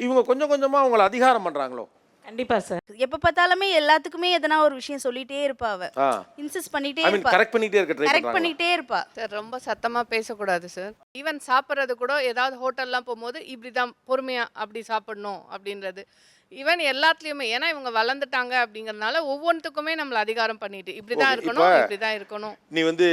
இவங்க கொஞ்சம் கொஞ்சமா அவங்கள அதிகாரம் பண்றாங்களோ? கண்டிப்பா சார். எப்ப பார்த்தாலுமே எல்லாத்துக்குமே எதனா ஒரு விஷயம் சொல்லிட்டே இருப்பா அவ. ஆ. இன்சிஸ்ட் பண்ணிட்டே ஐ மீன் இருப்பா. கரெக்ட் பண்ணிட்டே இருக்க ட்ரை கரெக்ட் பண்றாங்க. பண்ணிட்டே இருப்பா. சார் ரொம்ப சத்தமா பேசக்கூடாது சார். ஈவன் சாப்பிட்றது கூட ஏதாவது ஹோட்டல்லாம் போகும்போது இப்படி தான் பொறுமையா அப்படி சாப்பிடணும் அப்படின்றது. ஈவன் எல்லாத்துலேயுமே ஏன்னா இவங்க வளர்ந்துட்டாங்க அப்படிங்கிறதுனால ஒவ்வொன்றுத்துக்குமே நம்மளை அதிகாரம் பண்ணிட்டு இப்படி தான் Okay, இருக்கணும் இப்ப- இப்படி தான் இருக்கணும். நீ வந்து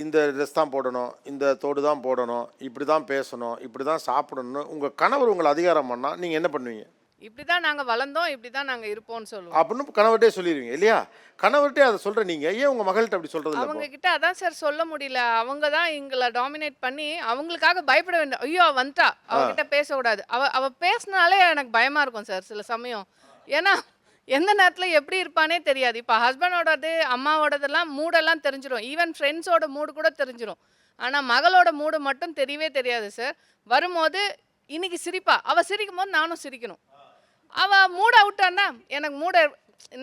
இந்த ட்ரெஸ் தான் போடணும், இந்த தோடு தான் போடணும், இப்படி தான் பேசணும், இப்படி தான் சாப்பிடணும்னு உங்க கணவர் உங்களை அதிகாரம் பண்ணா நீங்க என்ன பண்ணுவீங்க? இப்படி தான் நாங்கள் வளர்ந்தோம் இப்படி தான் நாங்கள் இருப்போம்னு சொல்லுவோம். அப்படின்னு கணவர்கிட்டே சொல்லிடுவீங்க இல்லையா? கணவர்கிட்டே அதை சொல்ற நீங்க ஏன் உங்க மகள்கிட்ட அப்படி சொல்றது அவங்க இல்லை? கிட்ட அதான் சார் சொல்ல முடியல. அவங்க தான் எங்களை டாமினேட் பண்ணி அவங்களுக்காக பயப்பட வேண்டாம். ஐயோ அவ வந்துட்டா அவகிட்ட பேசக்கூடாது. அவ பேசினாலே எனக்கு பயமா இருக்கும் சார் சில சமயம். ஏன்னா எந்த நேரத்தில் எப்படி இருப்பானே தெரியாது. இப்போ ஹஸ்பண்டோடது அம்மாவோடதெல்லாம் மூடெல்லாம் தெரிஞ்சிடும். ஈவன் ஃப்ரெண்ட்ஸோட மூடு கூட தெரிஞ்சிடும். ஆனால் மகளோட மூடு மட்டும் தெரியவே தெரியாது சார். வரும்போது இன்னைக்கு சிரிப்பா, அவள் சிரிக்கும் போது நானும் சிரிக்கணும். அவள் மூட அவுட்டான்னா எனக்கு மூட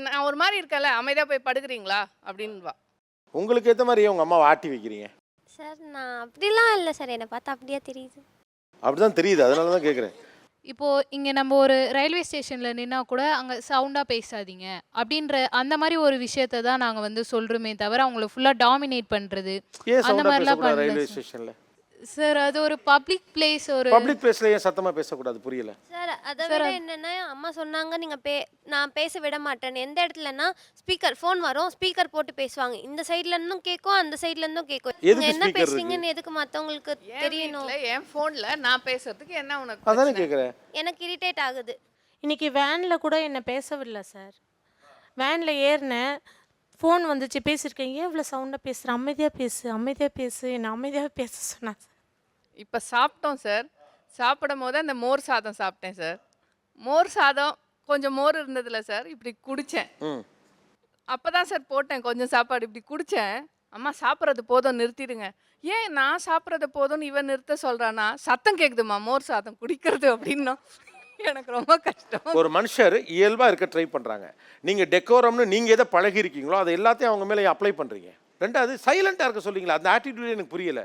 நான் ஒரு மாதிரி இருக்கல அமைதியாக போய் படுக்கிறீங்களா அப்படின்வா. உங்களுக்கு ஏற்ற மாதிரி உங்க அம்மாவை ஆட்டி வைக்கிறீங்க? சார் நான் அப்படிலாம் இல்லை சார், என்னை பார்த்தா அப்படியே தெரியுது. அப்படிதான் தெரியுது, அதனால தான் கேட்குறேன். இப்போது இங்கே நம்ம ஒரு ரயில்வே ஸ்டேஷனில் நின்னா கூட அங்கே சவுண்டாக பேசாதீங்க அப்படின்ற அந்த மாதிரி ஒரு விஷயத்தை தான் நாங்கள் வந்து சொல்கிறோமே தவிர அவங்கள ஃபுல்லாக டாமினேட் பண்ணுறது ஏன் அந்த சவுண்டா மாதிரிலாம் பேசக்கூடாது பண்ணல ரயில்வே சார். ஸ்டேஷன்ல? சார் அது ஒரு பப்ளிக் பிளேஸ். ஒரு பப்ளிக் பிளேஸ்ல ஏன் சத்தமா பேசக்கூடாது? புரியல. சார் அதை விட என்னன்னா அம்மா சொன்னாங்க நான் பேச விட மாட்டேன். எந்த இடத்துலன்னா ஸ்பீக்கர் ஃபோன் வரும், ஸ்பீக்கர் போட்டு பேசுவாங்க. இந்த சைட்ல இருந்தும் கேட்கும், அந்த சைட்ல இருந்தும் கேட்கும். எதுக்கு நீங்க என்ன speaker இருக்கு? பேசுறீங்கன்னு எதுக்கு மற்றவங்களுக்கு தெரியணும்? என் ஃபோனில் நான் பேசுறதுக்கு என்ன உனக்கு அதானே பிரச்சனை? கேட்குறேன். எனக்கு இரிட்டேட் ஆகுது. இன்னைக்கு வேனில் கூட என்னை பேசவில்லை சார். வேனில் ஏறினேன், ஃபோன் வந்துச்சு, பேசியிருக்கேன். ஏன் இவ்வளோ சவுண்டாக பேசுகிறேன்? அமைதியாக பேசு, அமைதியாக பேசு, என்னை அமைதியாக பேச சொன்னான் சார். இப்போ சாப்பிட்டோம் சார். சாப்பிடும் போது அந்த மோர் சாதம் சாப்பிட்டேன் சார். மோர் சாதம் கொஞ்சம் மோர் இருந்ததில்ல சார், இப்படி குடித்தேன். ம். அப்போ தான் சார் போட்டேன் கொஞ்சம் சாப்பாடு இப்படி குடித்தேன். அம்மா சாப்பிட்றது போதும் நிறுத்திடுங்க. ஏன் நான் சாப்பிட்றது போதும்னு இவன் நிறுத்த சொல்கிறானா? சத்தம் கேட்குதுமா மோர் சாதம் குடிக்கிறது அப்படின்னா எனக்கு ரொம்ப கஷ்டம். ஒரு மனுஷர் இயல்பா இருக்க ட்ரை பண்றாங்க. நீங்க டெக்கோரம்னு நீங்க எதை பழகி இருக்கீங்களோ அதை எல்லாத்தையும் அவங்க மேலே அப்ளை பண்றீங்க. ரெண்டாவது சைலண்டா இருக்க சொல்றீங்களா? அந்த ஆட்டிடியூட் எனக்கு புரியல.